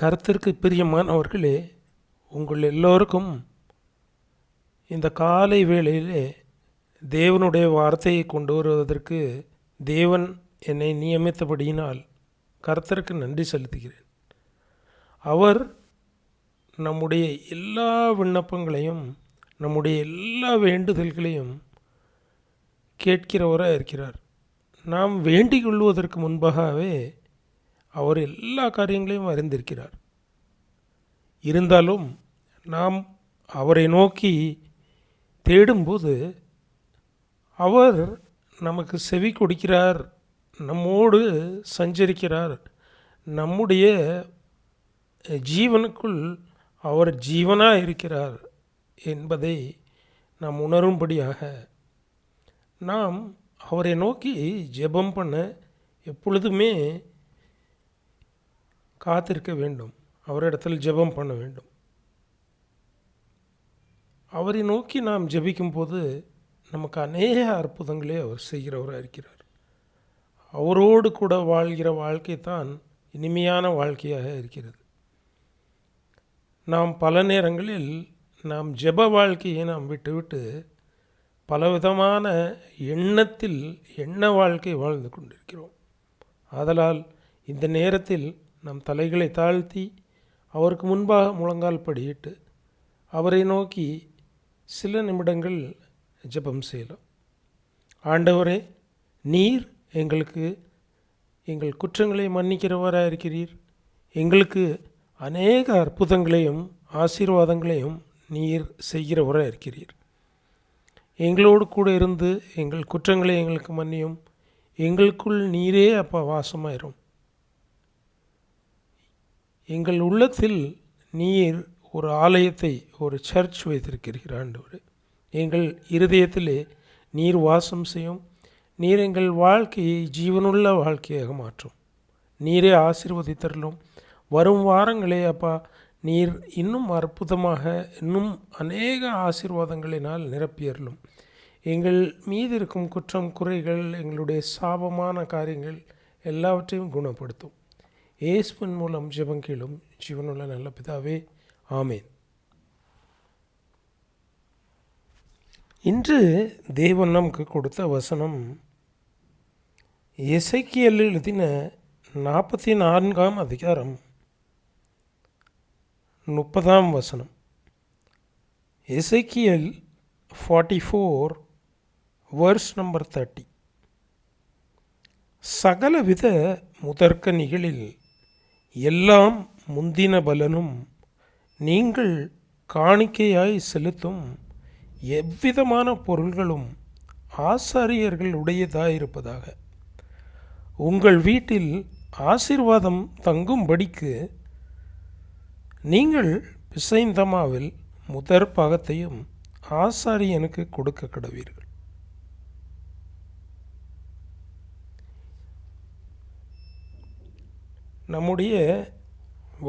கர்த்தருக்கு பிரியமானவர்களே, உங்கள் எல்லோருக்கும் இந்த காலை வேளையிலே தேவனுடைய வார்த்தையை கொண்டு வருவதற்கு தேவன் என்னை நியமித்தபடியினால் கர்த்தருக்கு நன்றி செலுத்துகிறேன். அவர் நம்முடைய எல்லா விண்ணப்பங்களையும் நம்முடைய எல்லா வேண்டுதல்களையும் கேட்கிறவராக இருக்கிறார். நாம் வேண்டிக் கொள்வதற்கு முன்பாகவே அவர் எல்லா காரியங்களையும் அறிந்திருக்கிறார். இருந்தாலும் நாம் அவரை நோக்கி தேடும்போது அவர் நமக்கு செவி கொடுக்கிறார், நம்மோடு சஞ்சரிக்கிறார். நம்முடைய ஜீவனுக்குள் அவர் ஜீவனாக இருக்கிறார் என்பதை நாம் உணரும்படியாக நாம் அவரை நோக்கி ஜெபம் பண்ண எப்பொழுதுமே காத்திருக்க வேண்டும். அவரிடத்தில் ஜெபம் பண்ண வேண்டும். அவரை நோக்கி நாம் ஜெபிக்கும்போது நமக்கு அநேக அற்புதங்களே அவர் செய்கிறவராக இருக்கிறார். அவரோடு கூட வாழ்கிற வாழ்க்கை தான் இனிமையான வாழ்க்கையாக இருக்கிறது. நாம் பல நேரங்களில் நாம் ஜெப வாழ்க்கையை நாம் விட்டுவிட்டு பலவிதமான எண்ண வாழ்க்கை வாழ்ந்து கொண்டிருக்கிறோம். ஆதலால் இந்த நேரத்தில் நம் தலைகளை தாழ்த்தி அவருக்கு முன்பாக முழங்கால் படியிட்டு அவரை நோக்கி சில நிமிடங்கள் ஜெபம் செய்யலாம். ஆண்டவரே, நீர் எங்களுக்கு எங்கள் குற்றங்களை மன்னிக்கிறவராக இருக்கிறீர். எங்களுக்கு அநேக அற்புதங்களையும் ஆசீர்வாதங்களையும் நீர் செய்கிறவராக இருக்கிறீர். எங்களோடு கூட இருந்து எங்கள் குற்றங்களை எங்களுக்கு மன்னியும். எங்களுக்குள் நீரே அப்பா வாசமாயிரும். எங்கள் உள்ளத்தில் நீர் ஒரு ஆலயத்தை, ஒரு சர்ச் வைத்திருக்கிறீர் ஆண்டவரே. எங்கள் இருதயத்திலே நீர் வாசம் செய்யும். நீர் எங்கள் வாழ்க்கையை ஜீவனுள்ள வாழ்க்கையாக மாற்றும். நீரே ஆசீர்வதித்தரலும். வரும் வாரங்களே அப்பா நீர் இன்னும் அற்புதமாக இன்னும் அநேக ஆசீர்வாதங்களினால் நிரப்பியறலும். எங்கள் மீது இருக்கும் குற்றம் குறைகள், எங்களுடைய சாபமான காரியங்கள் எல்லாவற்றையும் குணப்படுத்தும். இயேசுவின் மூலம் ஜெபம் கேளும் ஜீவனுள்ள நல்ல பிதாவே, ஆமேன். இன்று தேவன் நமக்கு கொடுத்த வசனம் எசேக்கியேல் எழுதின 44ஆம் அதிகாரம் 30ஆம் வசனம். எசேக்கியேல் 44 verse number 30. சகலவித முதற்கனிகளில் எல்லாம் முந்தின பலனும் நீங்கள் காணிக்கையாய் செலுத்தும் எவ்விதமான பொருள்களும் ஆசாரியர்களுடையதாயிருப்பதாக. உங்கள் வீட்டில் ஆசீர்வாதம் தங்கும்படிக்கு நீங்கள் பிசைந்தமாவில் முதற் பாகத்தையும் ஆசாரியனுக்கு கொடுக்க கடவீர்கள். நம்முடைய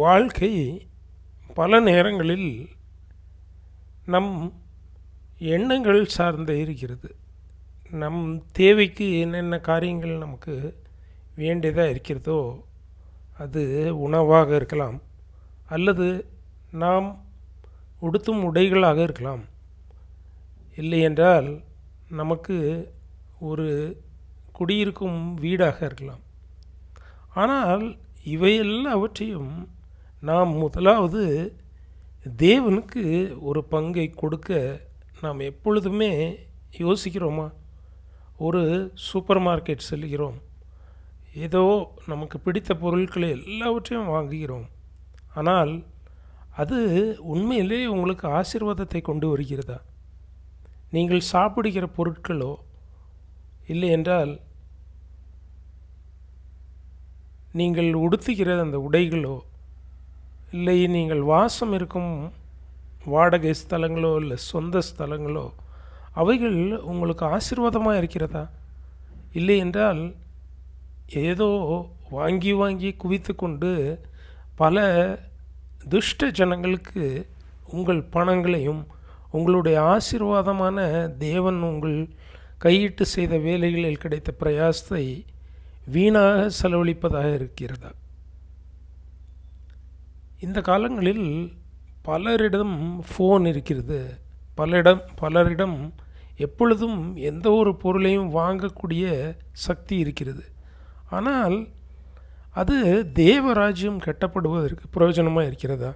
வாழ்க்கை பல நேரங்களில் நம் எண்ணங்கள் சார்ந்து இருக்கிறது. நம் தேவைக்கு என்னென்ன காரியங்கள் நமக்கு வேண்டியதாக இருக்கிறதோ, அது உணவாக இருக்கலாம், அல்லது நாம் உடுத்தும் உடைகளாக இருக்கலாம், இல்லை என்றால் நமக்கு ஒரு குடியிருக்கும் வீடாக இருக்கலாம். ஆனால் இவையெல்லாவற்றையும் நாம் முதலாவது தேவனுக்கு ஒரு பங்கை கொடுக்க நாம் எப்பொழுதுமே யோசிக்கிறோமா? ஒரு சூப்பர் மார்க்கெட் செல்கிறோம், ஏதோ நமக்கு பிடித்த பொருட்களை எல்லாவற்றையும் வாங்குகிறோம். ஆனால் அது உண்மையிலே உங்களுக்கு ஆசீர்வாதத்தை கொண்டு வருகிறதா? நீங்கள் சாப்பிடுகிற பொருட்களோ, இல்லை என்றால் நீங்கள் உடுத்துகிற அந்த உடைகளோ, இல்லை நீங்கள் வாசம் இருக்கும் வாடகை ஸ்தலங்களோ இல்லை சொந்த ஸ்தலங்களோ, அவைகள் உங்களுக்கு ஆசீர்வாதமாக இருக்கிறதா? இல்லை என்றால் ஏதோ வாங்கி வாங்கி குவித்து கொண்டு பல துஷ்ட ஜனங்களுக்கு உங்கள் பணங்களையும் உங்களுடைய ஆசீர்வாதமான தேவன் உங்கள் கையிட்டு செய்த வேலைகளில் கிடைத்த பிரயாசத்தை வீணாக செலவழிப்பதாக இருக்கிறதா? இந்த காலங்களில் பலரிடம் ஃபோன் இருக்கிறது. பலரிடம் எப்பொழுதும் எந்த ஒரு பொருளையும் வாங்கக்கூடிய சக்தி இருக்கிறது. ஆனால் அது தேவராஜ்யம் கட்டப்படுவதற்கு பிரயோஜனமாக இருக்கிறதா?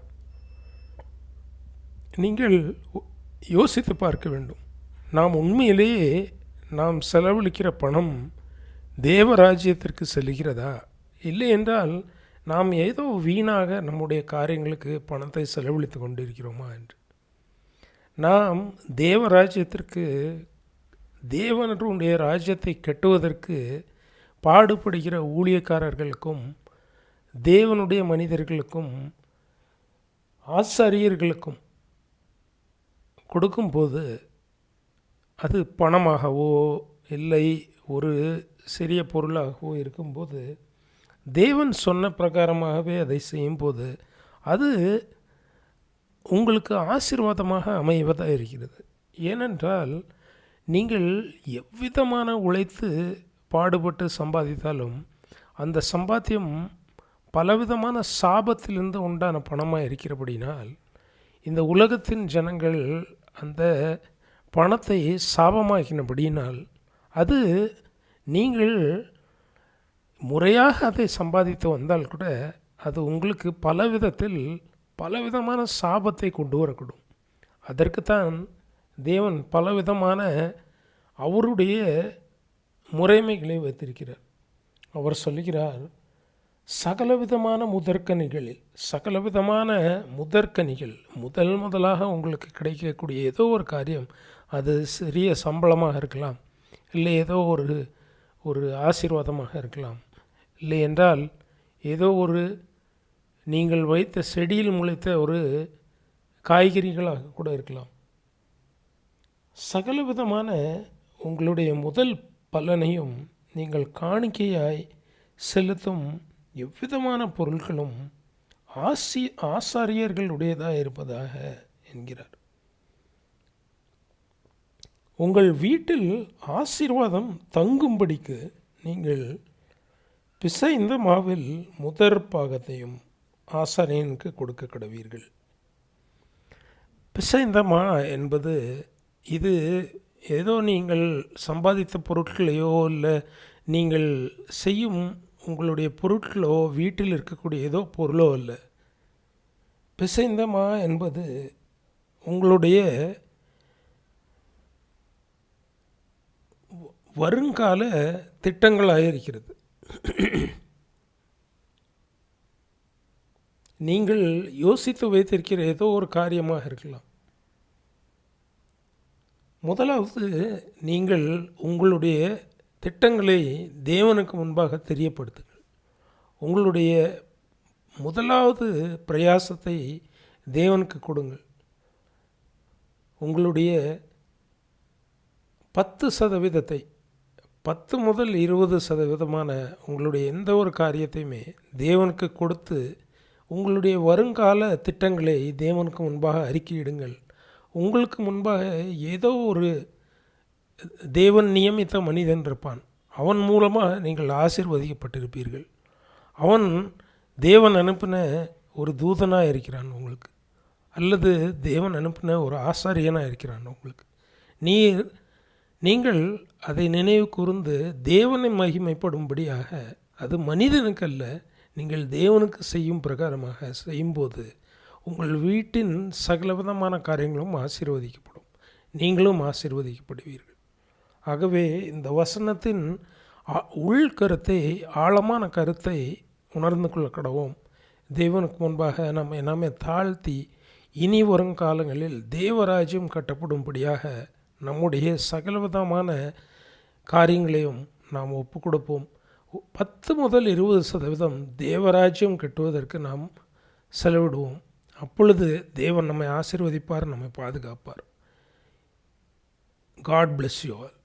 நீங்கள் யோசித்து பார்க்க வேண்டும். நாம் உண்மையிலேயே நாம் செலவழிக்கிற பணம் தேவராஜ்யத்திற்கு செல்கிறதா? இல்லை என்றால் நாம் ஏதோ வீணாக நம்முடைய காரியங்களுக்கு பணத்தை செலவழித்து கொண்டிருக்கிறோமா என்று. நாம் தேவராஜ்யத்திற்கு, தேவனுடைய ராஜ்யத்தை கட்டுவதற்கு பாடுபடுகிற ஊழியக்காரர்களுக்கும், தேவனுடைய மனிதர்களுக்கும், ஆசாரியர்களுக்கும் கொடுக்கும்போது அது பணமாகவோ இல்லை ஒரு சிறிய பொருளாகவோ இருக்கும்போது, தேவன் சொன்ன பிரகாரமாகவே அதை செய்யும்போது அது உங்களுக்கு ஆசீர்வாதமாக அமைவதாக இருக்கிறது. ஏனென்றால் நீங்கள் எவ்விதமான உழைத்து பாடுபட்டு சம்பாதித்தாலும் அந்த சம்பாத்தியம் பலவிதமான சாபத்திலிருந்து உண்டான பணமாக இருக்கிறபடினால், இந்த உலகத்தின் ஜனங்கள் அந்த பணத்தை சாபமாக்கினபடியினால், அது நீங்கள் முறையாக அதை சம்பாதித்து வந்தால் கூட அது உங்களுக்கு பலவிதமான சாபத்தை கொண்டு வரக்கூடும். அதற்குத்தான் தேவன் பலவிதமான அவருடைய முறைமைகளை வைத்திருக்கிறார். அவர் சொல்லுகிறார், சகலவிதமான முதற்கனிகள் முதலாக உங்களுக்கு கிடைக்கக்கூடிய ஏதோ ஒரு காரியம், அது சிறிய சம்பளமாக இருக்கலாம், இல்லை ஏதோ ஒரு ஆசீர்வாதமாக இருக்கலாம், இல்லை என்றால் ஏதோ ஒரு நீங்கள் வைத்த செடியில் முளைத்த ஒரு காய்கறிகளாக கூட இருக்கலாம். சகலவிதமான உங்களுடைய முதல் பலனையும் நீங்கள் காணிக்கையாய் செலுத்தும் எவ்விதமான பொருட்களும் ஆசாரியர்களுடையதாக இருப்பதாக என்கிறார். உங்கள் வீட்டில் ஆசீர்வாதம் தங்கும்படிக்கு நீங்கள் பிசைந்த மாவில் முதற் பாகத்தையும் ஆசாரியனுக்கு கொடுக்க கடவீர்கள். பிசைந்த மா என்பது இது ஏதோ நீங்கள் சம்பாதித்த பொருட்களையோ இல்லை நீங்கள் செய்யும் உங்களுடைய பொருட்களோ வீட்டில் இருக்கக்கூடிய ஏதோ பொருளோ அல்ல. பிசைந்த மா என்பது உங்களுடைய வருங்கால திட்டங்களாக இருக்கிறது. நீங்கள் யோசித்து வைத்திருக்கிற ஏதோ ஒரு காரியமாக இருக்கலாம். முதலாவது நீங்கள் உங்களுடைய திட்டங்களை தேவனுக்கு முன்பாக தெரியப்படுத்துங்கள். உங்களுடைய முதலாவது பிரயாசத்தை தேவனுக்கு கொடுங்கள். உங்களுடைய 10% 10 முதல் 20% உங்களுடைய எந்த ஒரு காரியத்தையுமே தேவனுக்கு கொடுத்து உங்களுடைய வருங்கால திட்டங்களை தேவனுக்கு முன்பாக அறிக்கையிடுங்கள். உங்களுக்கு முன்பாக ஏதோ ஒரு தேவன் நியமித்த மனிதன் இருப்பான். அவன் மூலமாக நீங்கள் ஆசீர்வதிக்கப்பட்டிருப்பீர்கள். அவன் தேவன் அனுப்பின ஒரு தூதனாக இருக்கிறான் உங்களுக்கு, அல்லது தேவன் அனுப்பின ஒரு ஆசாரியனாக இருக்கிறான் உங்களுக்கு. நீங்கள் அதை நினைவு கூர்ந்து தேவனை மகிமைப்படும்படியாக, அது மனிதனுக்கு அல்ல, நீங்கள் தேவனுக்கு செய்யும் பிரகாரமாக செய்யும்போது உங்கள் வீட்டின் சகலவிதமான காரியங்களும் ஆசீர்வதிக்கப்படும், நீங்களும் ஆசீர்வதிக்கப்படுவீர்கள். ஆகவே இந்த வசனத்தின் உள்கருத்தை, ஆழமான கருத்தை உணர்ந்து கொள்ள கடவோம். தேவனுக்கு முன்பாக நம்மை தாழ்த்தி இனி வரும் காலங்களில் தேவராஜ்யம் கட்டப்படும்படியாக நம்முடைய சகலவிதமான காரியங்களையும் நாம் ஒப்பு கொடுப்போம். 10 முதல் 20% தேவராஜ்யம் கட்டுவதற்கு நாம் செலவிடுவோம். அப்பொழுது தேவன் நம்மை ஆசீர்வதிப்பார், நம்மை பாதுகாப்பார். God bless you all.